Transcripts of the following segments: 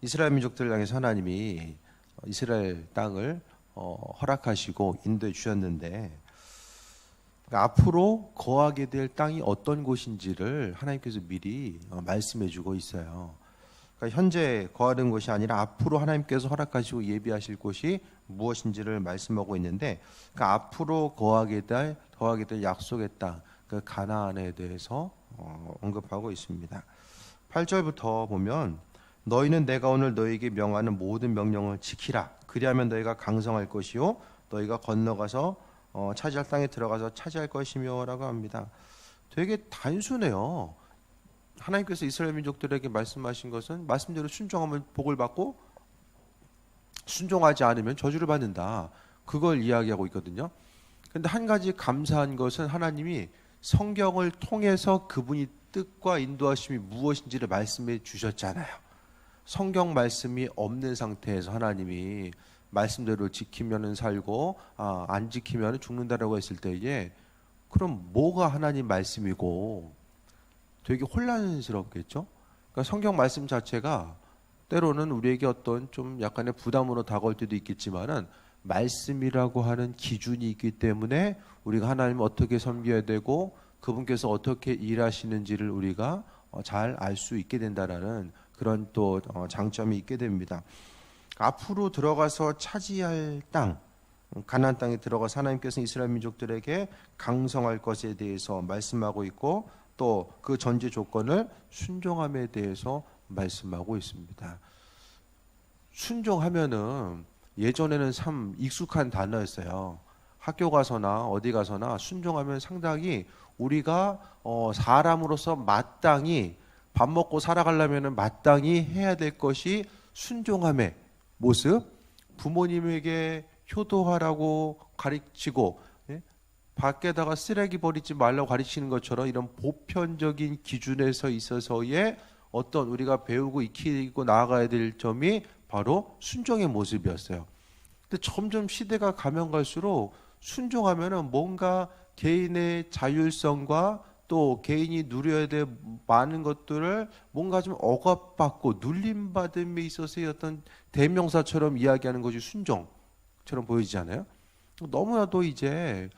이스라엘 민족들을 향해서 하나님이 이스라엘 땅을 허락하시고 인도해 주셨는데, 그러니까 앞으로 거하게 될 땅이 어떤 곳인지를 하나님께서 미리 말씀해 주고 있어요. 그러니까 현재 거하는 곳이 아니라 앞으로 하나님께서 허락하시고 예비하실 곳이 무엇인지를 말씀하고 있는데, 그러니까 앞으로 거하게 될 약속의 땅, 그 가나안에 대해서 언급하고 있습니다. 8절부터 보면, 너희는 내가 오늘 너희에게 명하는 모든 명령을 지키라. 그리하면 너희가 강성할 것이요 너희가 건너가서 차지할 땅에 들어가서 차지할 것이며 라고 합니다. 되게 단순해요. 하나님께서 이스라엘 민족들에게 말씀하신 것은 말씀대로 순종하면 복을 받고 순종하지 않으면 저주를 받는다. 그걸 이야기하고 있거든요. 그런데 한 가지 감사한 것은 하나님이 성경을 통해서 그분이 뜻과 인도하심이 무엇인지를 말씀해 주셨잖아요. 성경 말씀이 없는 상태에서 하나님이 말씀대로 지키면은 살고 안 지키면은 죽는다라고 했을 때에, 그럼 뭐가 하나님 말씀이고 되게 혼란스럽겠죠. 그러니까 성경 말씀 자체가 때로는 우리에게 어떤 좀 약간의 부담으로 다가올 때도 있겠지만은 말씀이라고 하는 기준이 있기 때문에 우리가 하나님을 어떻게 섬겨야 되고 그분께서 어떻게 일하시는지를 우리가 잘 알 수 있게 된다라는 그런 또 장점이 있게 됩니다. 앞으로 들어가서 차지할 땅, 가나안 땅에 들어가서 하나님께서 이스라엘 민족들에게 강성할 것에 대해서 말씀하고 있고, 또 그 전제 조건을 순종함에 대해서 말씀하고 있습니다. 순종하면은 예전에는 참 익숙한 단어였어요. 학교 가서나 어디 가서나 순종하면 상당히 우리가 사람으로서 마땅히 밥 먹고 살아가려면 마땅히 해야 될 것이 순종함의 모습, 부모님에게 효도하라고 가르치고 밖에다가 쓰레기 버리지 말라고 가르치는 것처럼 이런 보편적인 기준에서 있어서의 어떤 우리가 배우고 익히고 나아가야 될 점이 바로 순종의 모습이었어요. 근데 점점 시대가 가면 갈수록 순종하면은 뭔가 개인의 자율성과 또 개인이 누려야 될 많은 것들을 뭔가 좀 억압받고 눌림받음에 있어서의 어떤 대명사처럼 이야기하는 것이 순종처럼 보이잖아요. 너무나도 이제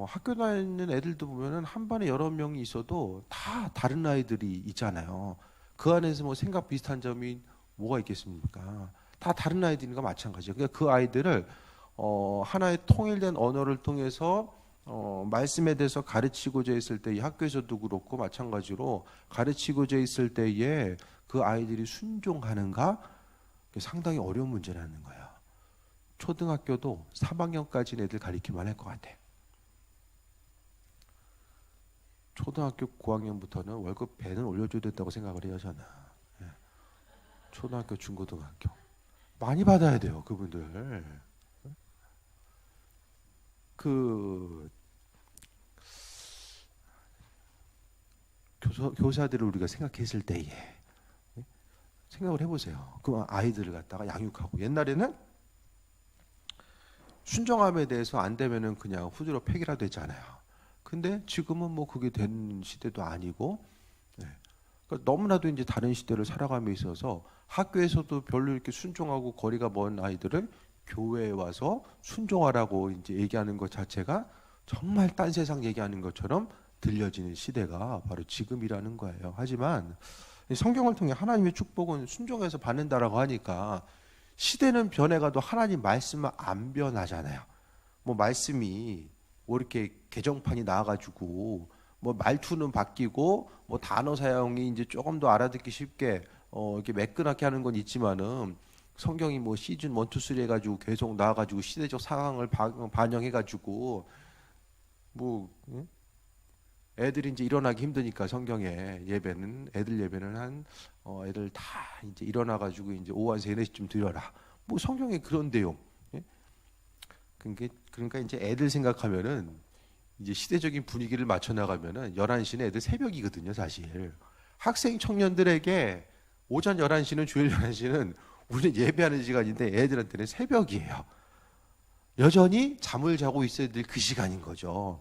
학교 다니는 애들도 보면은 한 반에 여러 명이 있어도 다 다른 아이들이 있잖아요. 그 안에서 뭐 생각 비슷한 점이 뭐가 있겠습니까? 다 다른 아이들인가 마찬가지예요. 그러니까 그 아이들을 하나의 통일된 언어를 통해서 말씀에 대해서 가르치고자 했을 때, 이 학교에서도 그렇고 마찬가지로 가르치고자 했을 때에 그 아이들이 순종하는가? 상당히 어려운 문제라는 거예요. 초등학교도 3학년까지는 애들 가르치면 할 것 같아. 초등학교 9학년부터는 월급 배는 올려줘야 된다고 생각을 해요, 저는. 초등학교, 중고등학교 많이 받아야 돼요, 그분들. 교사들을 우리가 생각했을 때에 생각을 해보세요. 그 아이들을 갖다가 양육하고, 옛날에는 순종함에 대해서 안 되면은 그냥 후지로 폐기라 되잖아요. 근데 지금은 뭐 그게 된 시대도 아니고, 그러니까 너무나도 이제 다른 시대를 살아감에 있어서 학교에서도 별로 이렇게 순종하고 거리가 먼 아이들을 교회에 와서 순종하라고 이제 얘기하는 것 자체가 정말 딴 세상 얘기하는 것처럼 들려지는 시대가 바로 지금이라는 거예요. 하지만 성경을 통해 하나님의 축복은 순종해서 받는다라고 하니까 시대는 변해가도 하나님 말씀은 안 변하잖아요. 뭐 말씀이 뭐 이렇게 개정판이 나와가지고 뭐 말투는 바뀌고 뭐 단어 사용이 이제 조금 더 알아듣기 쉽게 이렇게 매끈하게 하는 건 있지만은, 성경이 뭐 시즌 1, 2, 3 해가지고 계속 나와가지고 시대적 상황을 반영해가지고 뭐 애들이 이제 일어나기 힘드니까 성경에 예배는, 애들 예배는 한 애들 다 이제 일어나가지고 이제 오후 한 3, 4시쯤 드려라. 뭐 성경에 그런 내용. 그러니까 이제 애들 생각하면은 이제 시대적인 분위기를 맞춰 나가면은 11시는 애들 새벽이거든요, 사실. 학생 청년들에게 오전 11시는, 주일 11시는 우리는 예배하는 시간인데 애들한테는 새벽이에요. 여전히 잠을 자고 있어야 될 그 시간인 거죠.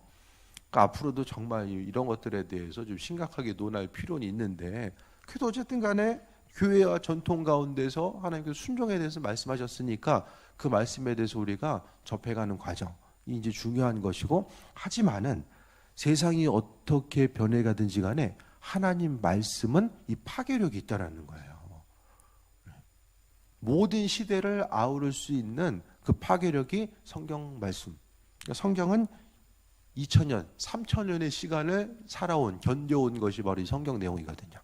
그러니까 앞으로도 정말 이런 것들에 대해서 좀 심각하게 논할 필요는 있는데, 그래도 어쨌든 간에 교회와 전통 가운데서 하나님께서 순종에 대해서 말씀하셨으니까 그 말씀에 대해서 우리가 접해가는 과정이 이제 중요한 것이고, 하지만은 세상이 어떻게 변해가든지 간에 하나님 말씀은 이 파괴력이 있다라는 거예요. 모든 시대를 아우를 수 있는 그 파괴력이 성경 말씀. 그러니까 성경은 2000년, 3000년의 시간을 살아온, 견뎌온 것이 바로 이 성경 내용이거든요.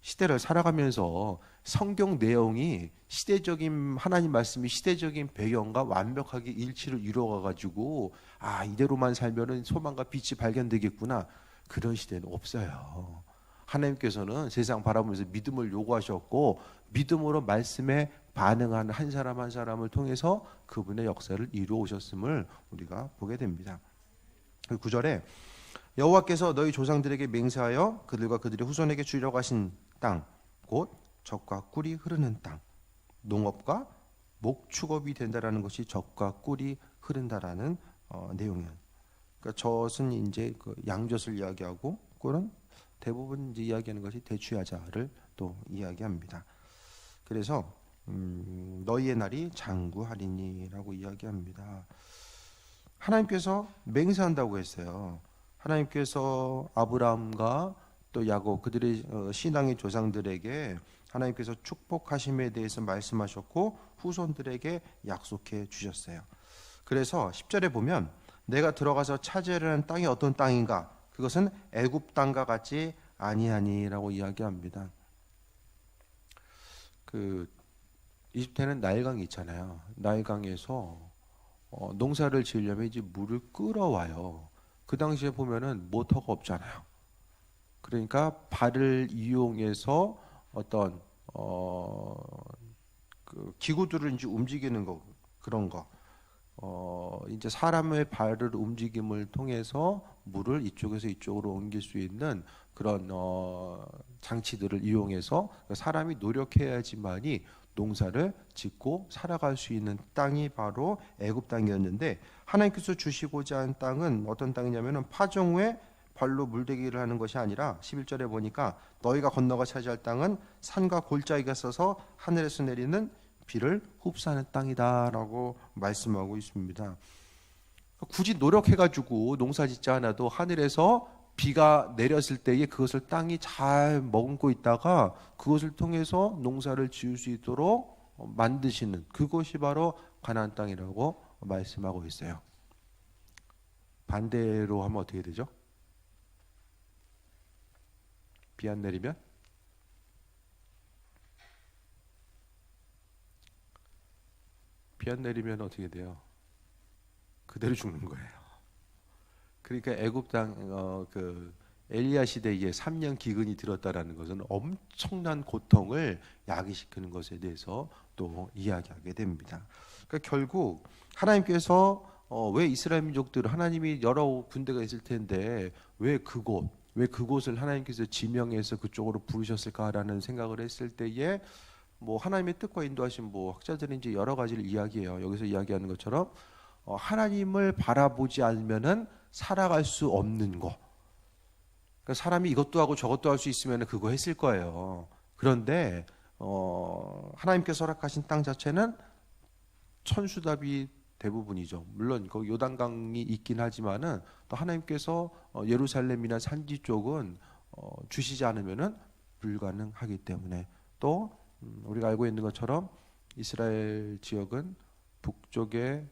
시대를 살아가면서 성경 내용이 시대적인, 하나님 말씀이 시대적인 배경과 완벽하게 일치를 이루어가지고 이대로만 살면은 소망과 빛이 발견되겠구나, 그런 시대는 없어요. 하나님께서는 세상 바라보면서 믿음을 요구하셨고, 믿음으로 말씀에 반응하는 한 사람 한 사람을 통해서 그분의 역사를 이루어 오셨음을 우리가 보게 됩니다. 9절에 여호와께서 너희 조상들에게 맹세하여 그들과 그들의 후손에게 주려고 하신 땅, 곧 젖과 꿀이 흐르는 땅, 농업과 목축업이 된다라는 것이 젖과 꿀이 흐른다라는 내용이에요. 그러니까 젖은 이제 그 양젖을 이야기하고, 꿀은 대부분 이제 이야기하는 것이 대추야자를 또 이야기합니다. 그래서 너희의 날이 장구하리니라고 이야기합니다. 하나님께서 맹세한다고 했어요. 하나님께서 아브라함과 또 야곱, 그들의 신앙의 조상들에게 하나님께서 축복하심에 대해서 말씀하셨고 후손들에게 약속해 주셨어요. 그래서 10절에 보면 내가 들어가서 차지하려는 땅이 어떤 땅인가, 그것은 애굽 땅과 같지 아니하니라고 이야기합니다. 그 이집트에는 나일강이 있잖아요. 나일강에서 농사를 지으려면 이제 물을 끌어와요. 그 당시에 보면은 모터가 없잖아요. 그러니까 발을 이용해서 어떤 그 기구들을 이제 움직이는 거, 그런 거, 이제 사람의 발을 움직임을 통해서 물을 이쪽에서 이쪽으로 옮길 수 있는 그런 장치들을 이용해서 사람이 노력해야지만이 농사를 짓고 살아갈 수 있는 땅이 바로 애굽 땅이었는데, 하나님께서 주시고자 한 땅은 어떤 땅이냐면은 파종 후에 발로 물대기를 하는 것이 아니라 11절에 보니까 너희가 건너가 차지할 땅은 산과 골짜기가 있어서 하늘에서 내리는 비를 흡수하는 땅이다라고 말씀하고 있습니다. 굳이 노력해가지고 농사 짓지 않아도 하늘에서 비가 내렸을 때에 그것을 땅이 잘 머금고 있다가 그것을 통해서 농사를 지을 수 있도록 만드시는, 그것이 바로 가나안 땅이라고 말씀하고 있어요. 반대로 하면 어떻게 되죠? 비 안 내리면? 비 안 내리면 어떻게 돼요? 그대로 죽는 거예요. 그러니까 애굽 땅 그 엘리야 시대에 3년 기근이 들었다라는 것은 엄청난 고통을 야기시키는 것에 대해서 또 이야기하게 됩니다. 그러니까 결국 하나님께서 왜 이스라엘 민족들, 하나님이 여러 군대가 있을 텐데 왜 그곳을 하나님께서 지명해서 그쪽으로 부르셨을까라는 생각을 했을 때에 뭐 하나님의 뜻과 인도하신 뭐 학자들은 이제 여러 가지를 이야기해요. 여기서 이야기하는 것처럼 하나님을 바라보지 않으면은 살아갈 수 없는 거. 그러니까 사람이 이것도 하고 저것도 할 수 있으면 그거 했을 거예요. 그런데 하나님께서 허락하신 땅 자체는 천수답이 대부분이죠. 물론 거기 요단강이 있긴 하지만은 또 하나님께서 예루살렘이나 산지 쪽은 주시지 않으면은 불가능하기 때문에, 또 우리가 알고 있는 것처럼 이스라엘 지역은 북쪽에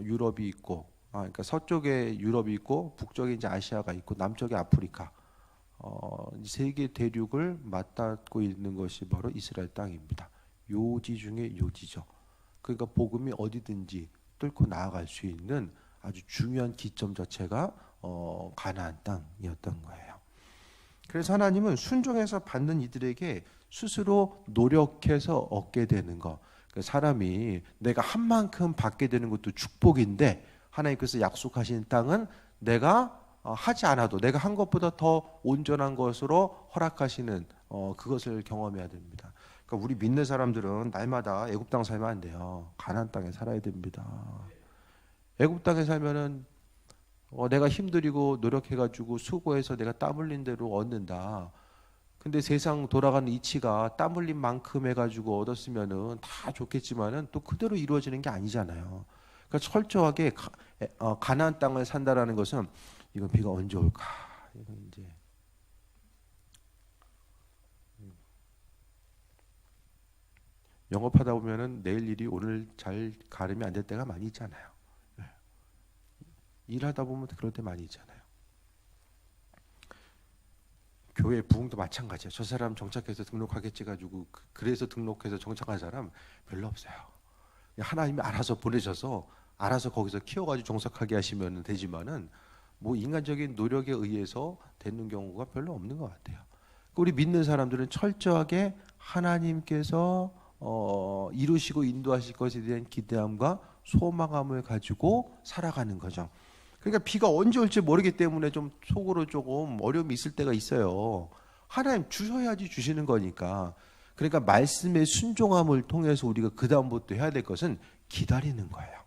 유럽이 있고, 그러니까 서쪽에 유럽이 있고 북쪽에 이제 아시아가 있고 남쪽에 아프리카, 세계 대륙을 맞닿고 있는 것이 바로 이스라엘 땅입니다. 요지 중에 요지죠. 그러니까 복음이 어디든지 뚫고 나아갈 수 있는 아주 중요한 기점 자체가 가나안 땅이었던 거예요. 그래서 하나님은 순종해서 받는 이들에게 스스로 노력해서 얻게 되는 것, 사람이 내가 한 만큼 받게 되는 것도 축복인데 하나님께서 약속하신 땅은 내가 하지 않아도 내가 한 것보다 더 온전한 것으로 허락하시는 그것을 경험해야 됩니다. 그러니까 우리 믿는 사람들은 날마다 애굽 땅 살면 안 돼요. 가나안 땅에 살아야 됩니다. 애굽 땅에 살면은 내가 힘들이고 노력해가지고 수고해서 내가 땀 흘린 대로 얻는다. 근데 세상 돌아가는 이치가 땀 흘린 만큼 해가지고 얻었으면은 다 좋겠지만은 또 그대로 이루어지는 게 아니잖아요. 그러니까 철저하게 가나안 땅을 산다라는 것은 이건 비가 언제 올까? 이건 이제 영업하다 보면은 내일 일이 오늘 잘 가름이 안 될 때가 많이 있잖아요. 일하다 보면 그럴 때 많이 있잖아요. 교회 부흥도 마찬가지예요. 저 사람 정착해서 등록하겠지 가지고 그래서 등록해서 정착한 사람 별로 없어요. 하나님이 알아서 보내셔서 알아서 거기서 키워가지고 정착하게 하시면 되지만은 뭐 인간적인 노력에 의해서 되는 경우가 별로 없는 것 같아요. 우리 믿는 사람들은 철저하게 하나님께서 이루시고 인도하실 것에 대한 기대함과 소망함을 가지고 살아가는 거죠. 그러니까 비가 언제 올지 모르기 때문에 좀 속으로 조금 어려움이 있을 때가 있어요. 하나님 주셔야지 주시는 거니까. 그러니까 말씀의 순종함을 통해서 우리가 그 다음부터 해야 될 것은 기다리는 거예요.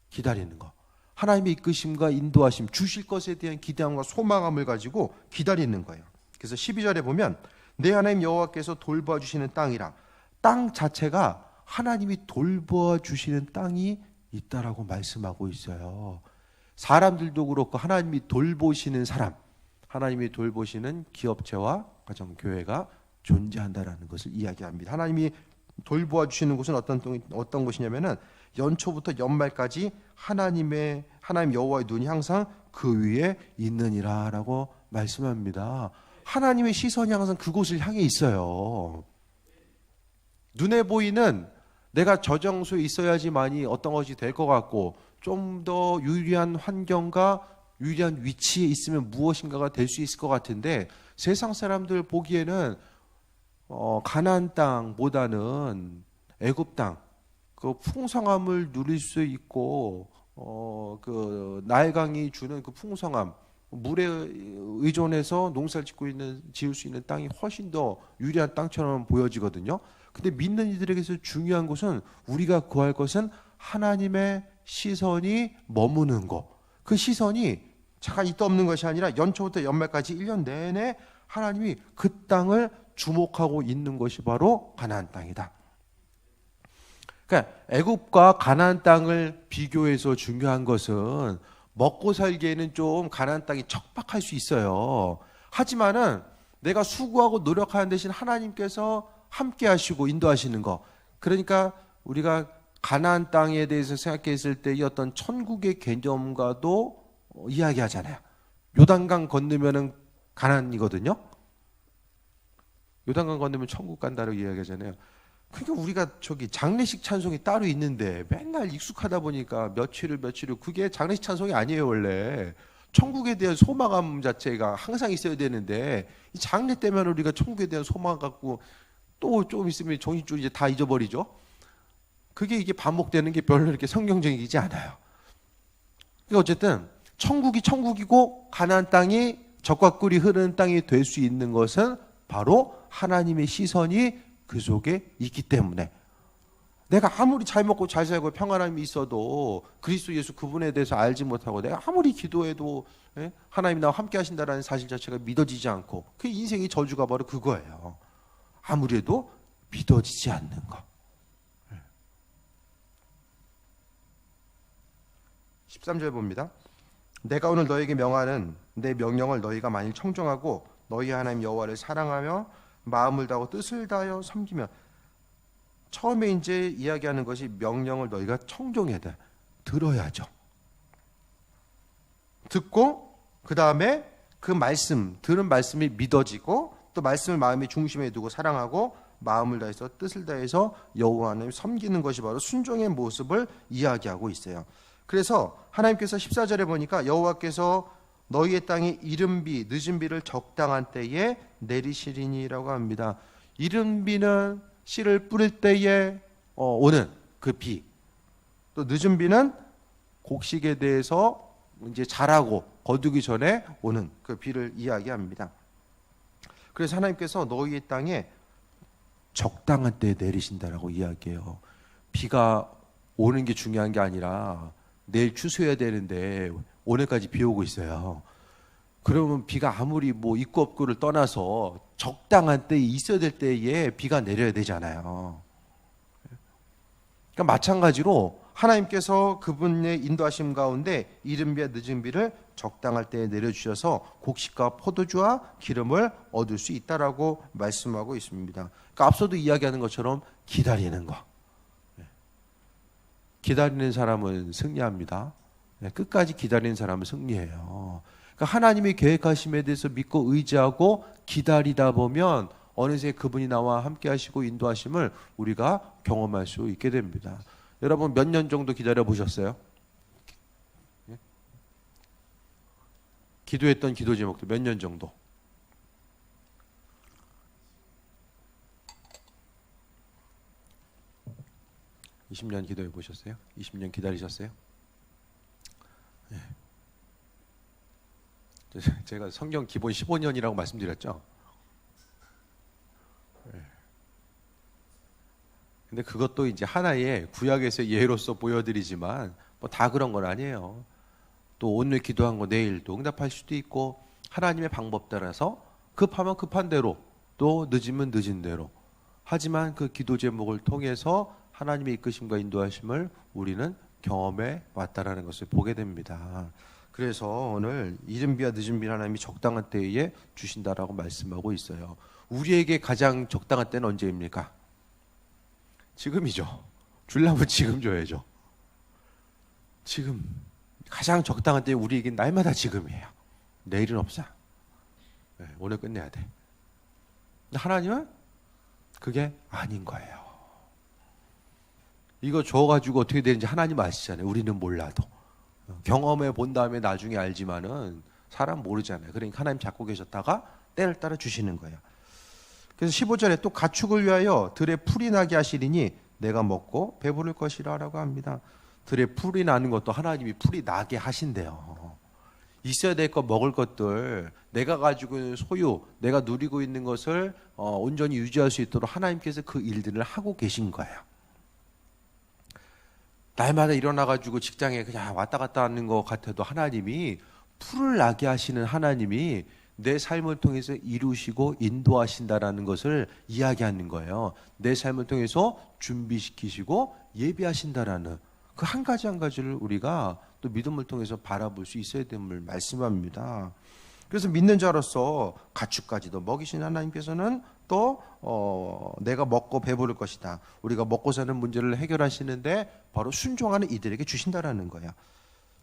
기다리는 거. 하나님의 이끄심과 인도하심, 주실 것에 대한 기대함과 소망함을 가지고 기다리는 거예요. 그래서 12절에 보면 내 하나님 여호와께서 돌보아 주시는 땅이라, 땅 자체가 하나님이 돌보아 주시는 땅이 있다라고 말씀하고 있어요. 사람들도 그렇고 하나님이 돌보시는 사람, 하나님이 돌보시는 기업체와 가정교회가 존재한다라는 것을 이야기합니다. 하나님이 돌보아 주시는 곳은 어떤 곳이냐면은 연초부터 연말까지 하나님 여호와의 눈이 항상 그 위에 있느니라라고 말씀합니다. 하나님의 시선이 항상 그곳을 향해 있어요. 눈에 보이는 내가 저정소에 있어야지만이 어떤 것이 될 것 같고 좀 더 유리한 환경과 유리한 위치에 있으면 무엇인가가 될 수 있을 것 같은데 세상 사람들 보기에는 가나안 땅보다는 애굽 땅, 그 풍성함을 누릴 수 있고 그 나일강이 주는 그 풍성함, 물에 의존해서 농사를 지을 수 있는 땅이 훨씬 더 유리한 땅처럼 보여지거든요. 근데 믿는 이들에게서 중요한 것은 우리가 구할 것은 하나님의 시선이 머무는 것. 그 시선이 잠깐 있다 없는 것이 아니라 연초부터 연말까지 1년 내내 하나님이 그 땅을 주목하고 있는 것이 바로 가나안 땅이다. 그러니까 애굽과 가나안 땅을 비교해서 중요한 것은 먹고 살기에는 좀 가나안 땅이 척박할 수 있어요. 하지만은 내가 수고하고 노력하는 대신 하나님께서 함께 하시고 인도하시는 거. 그러니까 우리가 가나안 땅에 대해서 생각했을 때 이 어떤 천국의 개념과도 이야기하잖아요. 요단강 건너면은 가나안이거든요. 요단강 건너면 천국 간다고 이야기하잖아요. 그러니까 우리가 장례식 찬송이 따로 있는데 맨날 익숙하다 보니까 며칠을 그게 장례식 찬송이 아니에요. 원래 천국에 대한 소망감 자체가 항상 있어야 되는데 이 장례 때면 우리가 천국에 대한 소망 갖고 또 좀 있으면 정신줄 이제 다 잊어버리죠. 그게 이게 반복되는 게 별로 이렇게 성경적이지 않아요. 그러니까 어쨌든 천국이 천국이고 가나안 땅이 젖과 꿀이 흐르는 땅이 될 수 있는 것은 바로 하나님의 시선이 그 속에 있기 때문에 내가 아무리 잘 먹고 잘 살고 평안함이 있어도 그리스도 예수 그분에 대해서 알지 못하고 내가 아무리 기도해도 하나님이 나와 함께 하신다는 사실 자체가 믿어지지 않고 그 인생의 저주가 바로 그거예요. 아무래도 믿어지지 않는 것. 13절 봅니다. 내가 오늘 너에게 명하는 내 명령을 너희가 만일 청종하고 너희 하나님 여호와를 사랑하며 마음을 다하고 뜻을 다하여 섬기면, 처음에 이제 이야기하는 것이 명령을 너희가 청종해야 돼. 들어야죠. 듣고 그 다음에 그 말씀, 들은 말씀이 믿어지고 또 말씀을 마음의 중심에 두고 사랑하고 마음을 다해서 뜻을 다해서 여호와 하나님 섬기는 것이 바로 순종의 모습을 이야기하고 있어요. 그래서 하나님께서 14절에 보니까 여호와께서 너희의 땅에 이른 비, 늦은 비를 적당한 때에 내리시리니라고 합니다. 이른 비는 씨를 뿌릴 때에 오는 그 비, 또 늦은 비는 곡식에 대해서 이제 자라고 거두기 전에 오는 그 비를 이야기합니다. 그래서 하나님께서 너희의 땅에 적당한 때에 내리신다라고 이야기해요. 비가 오는 게 중요한 게 아니라 내일 추수해야 되는데 오늘까지 비 오고 있어요. 그러면 비가 아무리 뭐 있고 없고를 떠나서 적당한 때에 있어야 될 때에 비가 내려야 되잖아요. 그러니까 마찬가지로 하나님께서 그분의 인도하심 가운데 이른 비와 늦은 비를 적당할 때에 내려주셔서 곡식과 포도주와 기름을 얻을 수 있다라고 말씀하고 있습니다. 그러니까 앞서도 이야기하는 것처럼 기다리는 거. 기다리는 사람은 승리합니다. 끝까지 기다리는 사람은 승리해요. 그러니까 하나님의 계획하심에 대해서 믿고 의지하고 기다리다 보면 어느새 그분이 나와 함께 하시고 인도하심을 우리가 경험할 수 있게 됩니다. 여러분 몇 년 정도 기다려 보셨어요? 기도했던 기도 제목도 몇 년 정도? 20년 기도해 보셨어요? 20년 기다리셨어요? 네. 제가 성경 기본 15년이라고 말씀드렸죠? 네. 근데 그것도 이제 하나의 구약에서 예로서 보여드리지만 뭐 다 그런 건 아니에요. 또 오늘 기도한 거 내일도 응답할 수도 있고 하나님의 방법 따라서 급하면 급한 대로 또 늦으면 늦은 대로 하지만 그 기도 제목을 통해서 하나님의 이끄심과 인도하심을 우리는 경험해 왔다라는 것을 보게 됩니다. 그래서 오늘 이른 비와 늦은 비를 하나님이 적당한 때에 주신다라고 말씀하고 있어요. 우리에게 가장 적당한 때는 언제입니까? 지금이죠. 주려면 지금 줘야죠. 지금 가장 적당한 때 우리에게 날마다 지금이에요. 내일은 없어. 네, 오늘 끝내야 돼. 근데 하나님은 그게 아닌 거예요. 이거 줘가지고 어떻게 되는지 하나님 아시잖아요. 우리는 몰라도. 경험해 본 다음에 나중에 알지만은 사람 모르잖아요. 그러니까 하나님 잡고 계셨다가 때를 따라 주시는 거예요. 그래서 15절에 또 가축을 위하여 들에 풀이 나게 하시리니 내가 먹고 배부를 것이라 라고 합니다. 들에 풀이 나는 것도 하나님이 풀이 나게 하신대요. 있어야 될 것 먹을 것들 내가 가지고 있는 소유 내가 누리고 있는 것을 온전히 유지할 수 있도록 하나님께서 그 일들을 하고 계신 거예요. 날마다 일어나가지고 직장에 그냥 왔다 갔다 하는 것 같아도 하나님이 풀을 나게 하시는 하나님이 내 삶을 통해서 이루시고 인도하신다라는 것을 이야기하는 거예요. 내 삶을 통해서 준비시키시고 예비하신다라는 그 한 가지 한 가지를 우리가 또 믿음을 통해서 바라볼 수 있어야 됨을 말씀합니다. 그래서 믿는 자로서 가축까지도 먹이신 하나님께서는 또 내가 먹고 배부를 것이다. 우리가 먹고 사는 문제를 해결하시는데 바로 순종하는 이들에게 주신다라는 거야.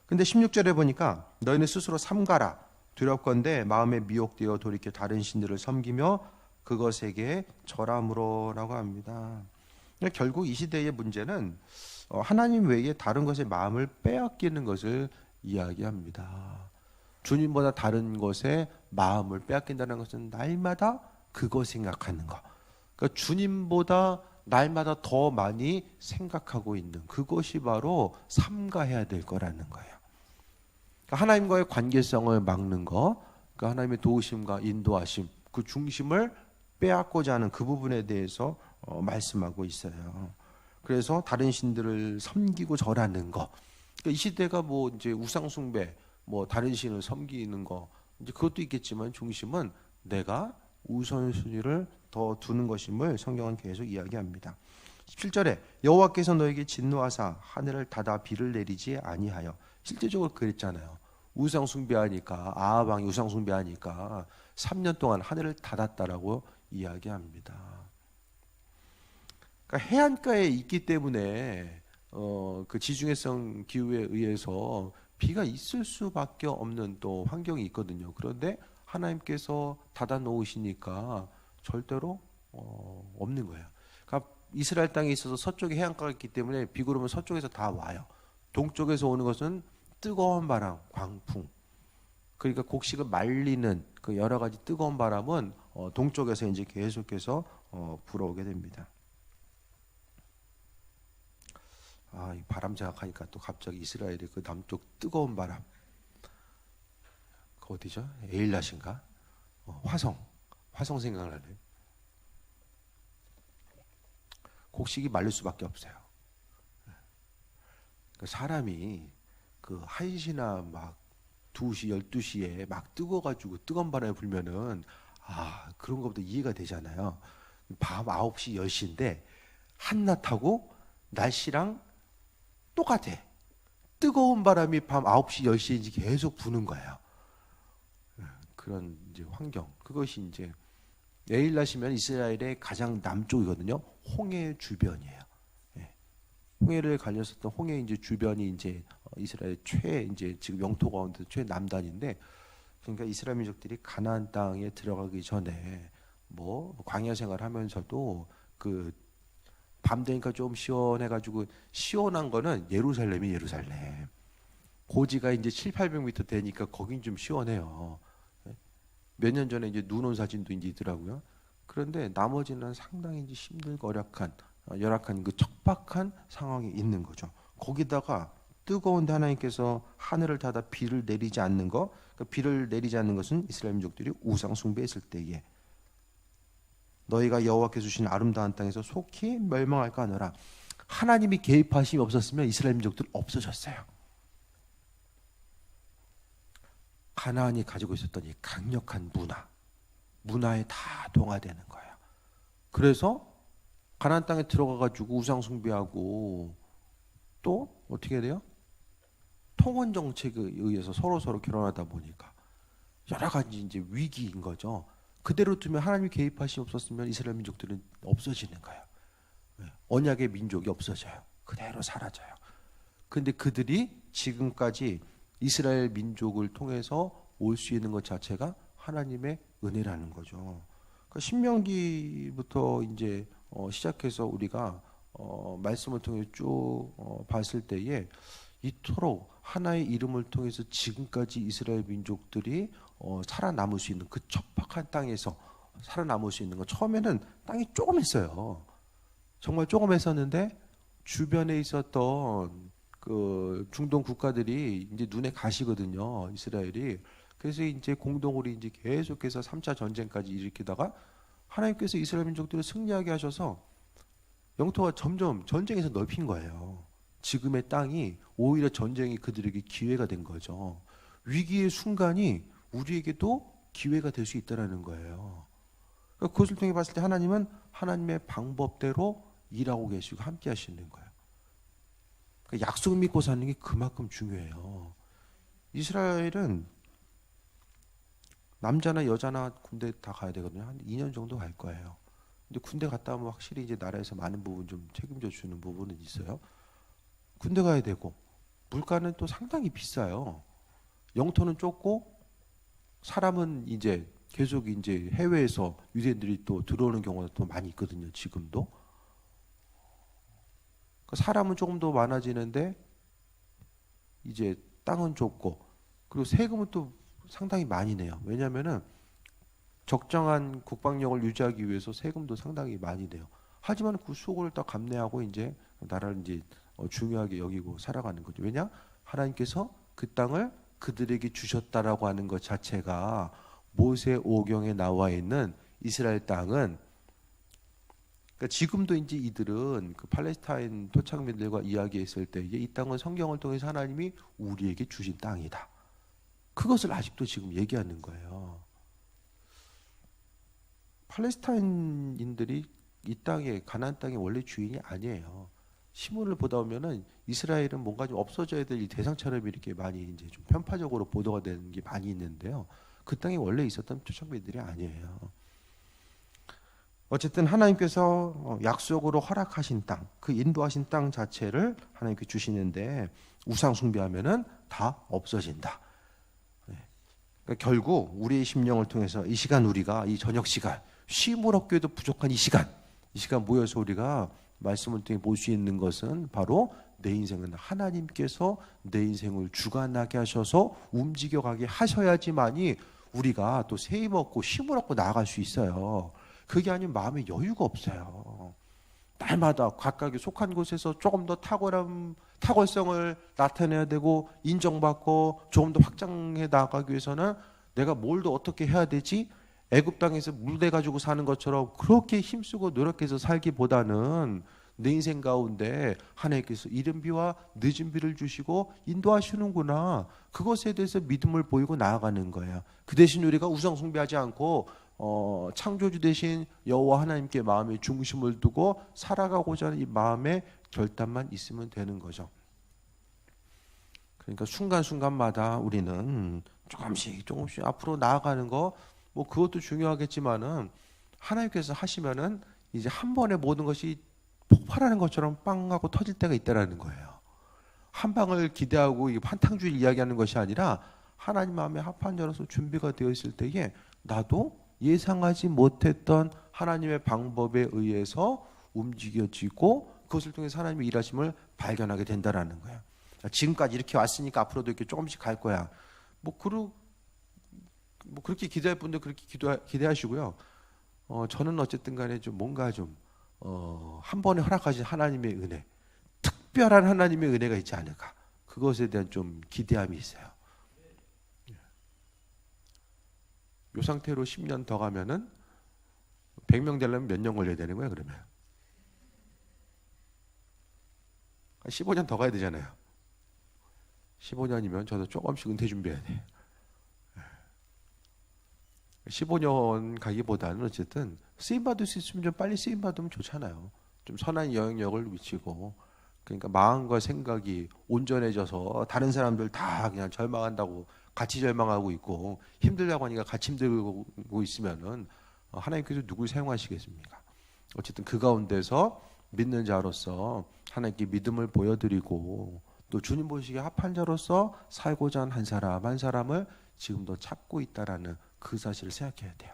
근데 16절에 보니까 너희는 스스로 삼가라. 두렵건대 마음에 미혹되어 돌이켜 다른 신들을 섬기며 그것에게 절함으로 라고 합니다. 결국 이 시대의 문제는 하나님 외에 다른 것에 마음을 빼앗기는 것을 이야기합니다. 주님보다 다른 것에 마음을 빼앗긴다는 것은 날마다 그거 생각하는 거. 그러니까 주님보다 날마다 더 많이 생각하고 있는 그것이 바로 삼가해야 될 거라는 거예요. 그러니까 하나님과의 관계성을 막는 거, 그러니까 하나님의 도우심과 인도하심, 그 중심을 빼앗고자 하는 그 부분에 대해서 말씀하고 있어요. 그래서 다른 신들을 섬기고 절하는 거. 그러니까 이 시대가 뭐 이제 우상 숭배, 뭐 다른 신을 섬기는 거, 이제 그것도 있겠지만 중심은 내가 우선순위를 더 두는 것임을 성경은 계속 이야기합니다. 17절에 여호와께서 너에게 진노하사 하늘을 닫아 비를 내리지 아니하여 실제적으로 그랬잖아요. 우상 숭배하니까 아합 왕이 우상 숭배하니까 3년 동안 하늘을 닫았다라고 이야기합니다. 그러니까 해안가에 있기 때문에 그 지중해성 기후에 의해서 비가 있을 수밖에 없는 또 환경이 있거든요. 그런데 하나님께서 닫아 놓으시니까 절대로 없는 거예요. 그러니까 이스라엘 땅에 있어서 서쪽에 해안가가 있기 때문에 비구름은 서쪽에서 다 와요. 동쪽에서 오는 것은 뜨거운 바람, 광풍. 그러니까 곡식을 말리는 그 여러 가지 뜨거운 바람은 동쪽에서 이제 계속해서 불어오게 됩니다. 이 바람 생각하니까 또 갑자기 이스라엘의 그 남쪽 뜨거운 바람. 그 어디죠? 에일랏인가? 화성 생각나네. 곡식이 말릴 수밖에 없어요. 그 사람이 그 1시나 막 2시, 12시에 막 뜨거워가지고 뜨거운 바람이 불면은 그런 것보다 이해가 되잖아요. 밤 9시, 10시인데 한낮하고 날씨랑 똑같아. 뜨거운 바람이 밤 9시, 10시에 계속 부는 거예요. 그런 이제 환경. 그것이 이제 에일랏이면 이스라엘의 가장 남쪽이거든요. 홍해 주변이에요. 홍해를 갈렸었던 홍해 이제 주변이 이제 이스라엘 이제 지금 영토 가운데 최남단인데, 그러니까 이스라엘 민족들이 가나안 땅에 들어가기 전에 뭐 광야 생활하면서도 그 밤 되니까 좀 시원해가지고, 시원한 거는 예루살렘이 예루살렘. 고지가 이제 700~800m 되니까 거긴 좀 시원해요. 몇 년 전에 이제 눈 온 사진도 이제 있더라고요. 그런데 나머지는 상당히 이제 힘들고 열악한 그 척박한 상황이 있는 거죠. 거기다가 뜨거운데 하나님께서 하늘을 닫아 비를 내리지 않는 거, 그 비를 내리지 않는 것은 이스라엘 민족들이 우상 숭배했을 때에 너희가 여호와께서 주신 아름다운 땅에서 속히 멸망할까 하노라. 하나님이 개입하심이 없었으면 이스라엘 민족들 없어졌어요. 가나안이 가지고 있었던 이 강력한 문화에 다 동화되는 거예요. 그래서 가나안 땅에 들어가가지고 우상 숭배하고 또 어떻게 해야 돼요? 통혼 정책에 의해서 서로 결혼하다 보니까 여러 가지 이제 위기인 거죠. 그대로 두면 하나님이 개입하심이 없었으면 이스라엘 민족들은 없어지는 거예요. 언약의 민족이 없어져요. 그대로 사라져요. 근데 그들이 지금까지 이스라엘 민족을 통해서 올 수 있는 것 자체가 하나님의 은혜라는 거죠. 그러니까 신명기부터 이제 시작해서 우리가 말씀을 통해 쭉 봤을 때에 이토록 하나의 이름을 통해서 지금까지 이스라엘 민족들이 살아남을 수 있는 그 척박한 땅에서 살아남을 수 있는 거, 처음에는 땅이 조그맸어요. 정말 조그맸었는데 주변에 있었던 그 중동 국가들이 이제 눈에 가시거든요, 이스라엘이. 그래서 이제 공동으로 이제 계속해서 3차 전쟁까지 일으키다가 하나님께서 이스라엘 민족들을 승리하게 하셔서 영토가 점점 전쟁에서 넓힌 거예요. 지금의 땅이 오히려 전쟁이 그들에게 기회가 된 거죠. 위기의 순간이 우리에게도 기회가 될 수 있다는 거예요. 그러니까 그것을 통해 봤을 때 하나님은 하나님의 방법대로 일하고 계시고 함께 하시는 거예요. 그러니까 약속 믿고 사는 게 그만큼 중요해요. 이스라엘은 남자나 여자나 군대 다 가야 되거든요. 한 2년 정도 갈 거예요. 근데 군대 갔다 오면 확실히 이제 나라에서 많은 부분 좀 책임져 주는 부분은 있어요. 군대 가야 되고 물가는 또 상당히 비싸요. 영토는 좁고 사람은 이제 계속 이제 해외에서 유대인들이 또 들어오는 경우가 또 많이 있거든요. 지금도. 사람은 조금 더 많아지는데 이제 땅은 좁고, 그리고 세금은 또 상당히 많이 내요. 왜냐하면은 적정한 국방력을 유지하기 위해서 세금도 상당히 많이 내요. 하지만 그 수고를 다 감내하고 이제 나라를 이제 중요하게 여기고 살아가는 거죠. 왜냐? 하나님께서 그 땅을 그들에게 주셨다라고 하는 것 자체가, 모세 오경에 나와 있는 이스라엘 땅은, 그러니까 지금도 이제 이들은 그 팔레스타인 토착민들과 이야기했을 때 이 땅은 성경을 통해서 하나님이 우리에게 주신 땅이다. 그것을 아직도 지금 얘기하는 거예요. 팔레스타인인들이 이 땅에, 가나안 땅의 원래 주인이 아니에요. 신문을 보다 보면은 이스라엘은 뭔가 좀 없어져야 될 이 대상처럼 이렇게 많이 이제 좀 편파적으로 보도가 되는 게 많이 있는데요. 그 땅에 원래 있었던 토착민들이 아니에요. 어쨌든 하나님께서 약속으로 허락하신 땅, 그 인도하신 땅 자체를 하나님께 주시는데 우상 숭배하면은 다 없어진다. 그러니까 결국 우리의 심령을 통해서 이 시간, 우리가 이 저녁 시간, 쉼을 얻기에도 부족한 이 시간 모여서 우리가 말씀을 통해 볼 수 있는 것은 바로 내 인생은 하나님께서 내 인생을 주관하게 하셔서 움직여가게 하셔야지만이 우리가 또 새 힘 얻고 쉼을 얻고 나아갈 수 있어요. 그게 아니면 마음에 여유가 없어요. 날마다 각각의 속한 곳에서 조금 더 탁월성을 나타내야 되고 인정받고 조금 더 확장해 나가기 위해서는 내가 뭘 더 어떻게 해야 되지? 애굽 땅에서 물대 가지고 사는 것처럼 그렇게 힘쓰고 노력해서 살기보다는 내 인생 가운데 하나님께서 이른 비와 늦은 비를 주시고 인도하시는구나. 그것에 대해서 믿음을 보이고 나아가는 거예요. 그 대신 우리가 우상 숭배하지 않고 창조주 대신 여호와 하나님께 마음의 중심을 두고 살아가고자 하는 이 마음의 결단만 있으면 되는 거죠. 그러니까 순간순간마다 우리는 조금씩 앞으로 나아가는 거, 뭐 그것도 중요하겠지만은 하나님께서 하시면은 이제 한 번에 모든 것이 폭발하는 것처럼 빵 하고 터질 때가 있다라는 거예요. 한 방을 기대하고 한탕주의 이야기하는 것이 아니라 하나님 마음에 합한자로서 준비가 되어 있을 때에 나도 예상하지 못했던 하나님의 방법에 의해서 움직여지고 그것을 통해서 하나님의 일하심을 발견하게 된다라는 거예요. 지금까지 이렇게 왔으니까 앞으로도 이렇게 조금씩 갈 거야. 그렇게 기대할 분들 그렇게 기대하시고요. 저는 어쨌든 간에 좀 뭔가 좀 한 번에 허락하신 하나님의 은혜, 특별한 하나님의 은혜가 있지 않을까. 그것에 대한 좀 기대함이 있어요. 이 상태로 10년 더 가면은 100명 되려면 몇 년 걸려야 되는 거예요, 그러면? 15년 더 가야 되잖아요. 15년이면 저도 조금씩 은퇴 준비해야 돼요. 15년 가기보다는 어쨌든 쓰임받을 수 있으면 좀 빨리 쓰임받으면 좋잖아요. 좀 선한 영향력을 미치고, 그러니까 마음과 생각이 온전해져서 다른 사람들 다 그냥 절망한다고 같이 절망하고 있고 힘들다고 하니까 같이 힘들고 있으면은 하나님께서 누굴 사용하시겠습니까? 어쨌든 그 가운데서 믿는 자로서 하나님께 믿음을 보여드리고 또 주님 보시기에 합한 자로서 살고자 하는 한 사람을 지금도 찾고 있다라는 그 사실을 생각해야 돼요.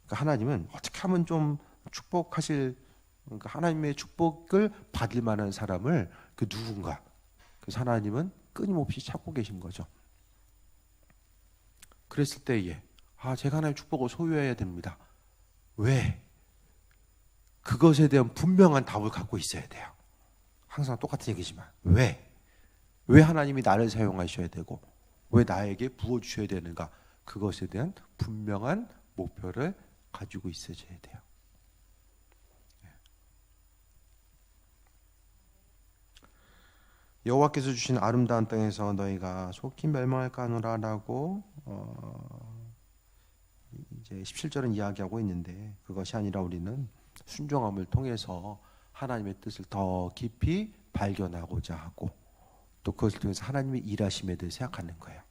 그러니까 하나님은 어떻게 하면 좀 축복하실, 그러니까 하나님의 축복을 받을 만한 사람을 그 누군가, 그래서 하나님은 끊임없이 찾고 계신 거죠. 그랬을 때에 제가 하나님의 축복을 소유해야 됩니다. 왜? 그것에 대한 분명한 답을 갖고 있어야 돼요. 항상 똑같은 얘기지만 왜? 왜 하나님이 나를 사용하셔야 되고 왜 나에게 부어주셔야 되는가? 그것에 대한 분명한 목표를 가지고 있어줘야 돼요. 여호와께서 주신 아름다운 땅에서 너희가 속히 멸망할까 하노라라고 이제 17절은 이야기하고 있는데, 그것이 아니라 우리는 순종함을 통해서 하나님의 뜻을 더 깊이 발견하고자 하고 또 그것을 통해서 하나님의 일하심에 대해 생각하는 거예요.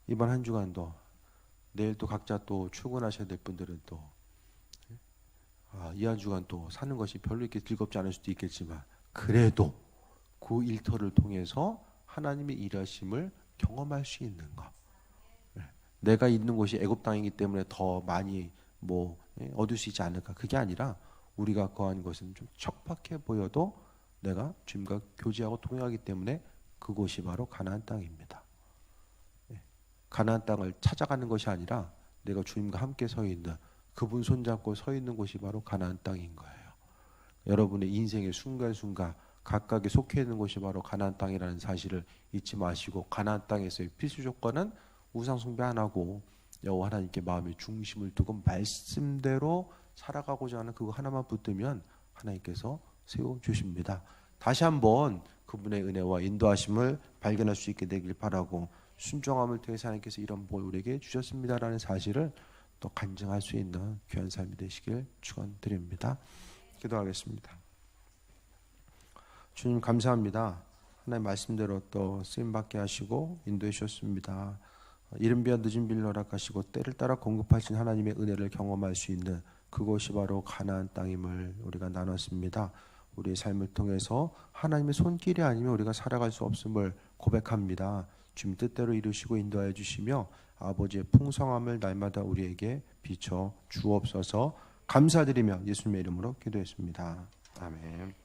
이번 한 주간도 내일 또 각자 또 출근하셔야 될 분들은 또 이 한 주간 또 사는 것이 별로 이렇게 즐겁지 않을 수도 있겠지만 그래도 그 일터를 통해서 하나님의 일하심을 경험할 수 있는 것. 내가 있는 곳이 애굽 땅이기 때문에 더 많이 얻을 수 있지 않을까. 그게 아니라 우리가 거한 것은 좀 척박해 보여도 내가 주님과 교제하고 동행하기 때문에 그곳이 바로 가나안 땅입니다. 가나안 땅을 찾아가는 것이 아니라 내가 주님과 함께 서 있는, 그분 손잡고 서 있는 곳이 바로 가나안 땅인 거예요. 여러분의 인생의 순간순간 각각에 속해 있는 곳이 바로 가나안 땅이라는 사실을 잊지 마시고, 가나안 땅에서의 필수 조건은 우상 숭배 안 하고 여호와 하나님께 마음의 중심을 두고 말씀대로 살아가고자 하는 그거 하나만 붙들면 하나님께서 세워주십니다. 다시 한번 그분의 은혜와 인도하심을 발견할 수 있게 되길 바라고, 순종함을 통해서 하나님께서 이런 복 우리에게 주셨습니다라는 사실을 또 간증할 수 있는 귀한 삶이 되시길 축원드립니다. 기도하겠습니다. 주님 감사합니다. 하나님 말씀대로 또 쓰임받게 하시고 인도해 주셨습니다. 이른 비와 늦은 비를 허락하시고 때를 따라 공급하신 하나님의 은혜를 경험할 수 있는 그곳이 바로 가나안 땅임을 우리가 나눴습니다. 우리의 삶을 통해서 하나님의 손길이 아니면 우리가 살아갈 수 없음을 고백합니다. 주님 뜻대로 이루시고 인도하여 주시며 아버지의 풍성함을 날마다 우리에게 비춰 주옵소서. 감사드리며 예수님의 이름으로 기도했습니다. 아멘.